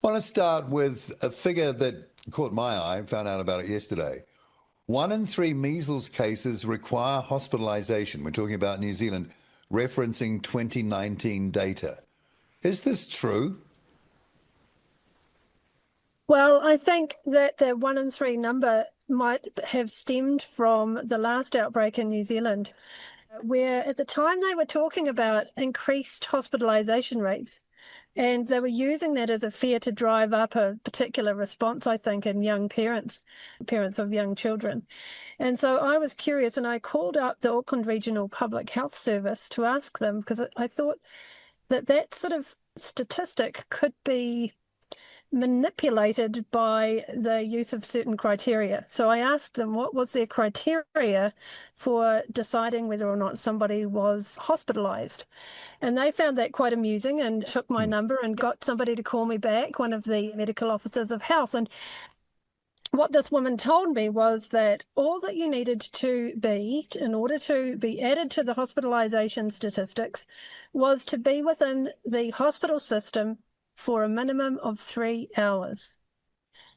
I want to start with a figure that caught my eye. I found out about it yesterday. 1 in 3 measles cases require hospitalisation. We're talking about New Zealand, referencing 2019 data. Is this true? Well, I think that the 1 in 3 number might have stemmed from the last outbreak in New Zealand, where at the time they were talking about increased hospitalisation rates, and they were using that as a fear to drive up a particular response, I think, in young parents of young children. And so I was curious, and I called up the Auckland Regional Public Health Service to ask them, because I thought that sort of statistic could be manipulated by the use of certain criteria. So I asked them what was their criteria for deciding whether or not somebody was hospitalised. And they found that quite amusing and took my number and got somebody to call me back, one of the medical officers of health. And what this woman told me was that all that you needed to be, in order to be added to the hospitalisation statistics, was to be within the hospital system for a minimum of 3 hours.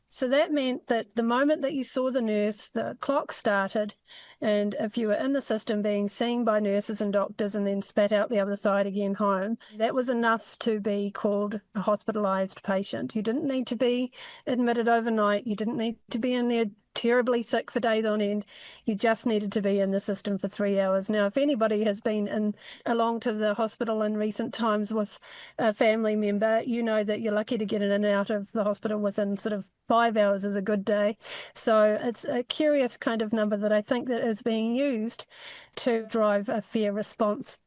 So that meant that the moment that you saw the nurse, the clock started, and if you were in the system being seen by nurses and doctors and then spat out the other side again home, that was enough to be called a hospitalised patient. You didn't need to be admitted overnight. You didn't need to be in there terribly sick for days on end. You just needed to be in the system for 3 hours. Now, if anybody has been along to the hospital in recent times with a family member, you know that you're lucky to get in and out of the hospital within sort of 5 hours is a good day. So it's a curious kind of number that I think that is being used to drive a fear response.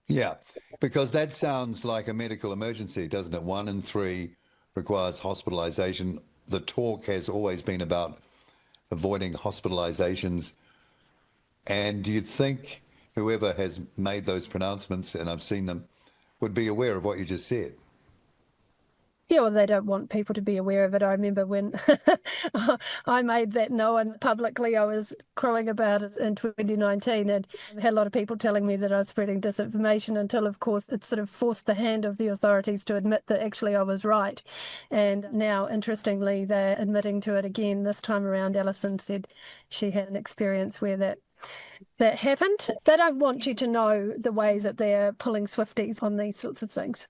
Yeah, because that sounds like a medical emergency, doesn't it? 1 in 3 requires hospitalisation. The talk has always been about avoiding hospitalizations. And do you think whoever has made those pronouncements, and I've seen them, would be aware of what you just said? Yeah, well, they don't want people to be aware of it. I remember when I made that known publicly, I was crowing about it in 2019, and I had a lot of people telling me that I was spreading disinformation until, of course, it sort of forced the hand of the authorities to admit that actually I was right. And now, interestingly, they're admitting to it again. This time around, Alison said she had an experience where that happened. They don't want you to know the ways that they're pulling Swifties on these sorts of things.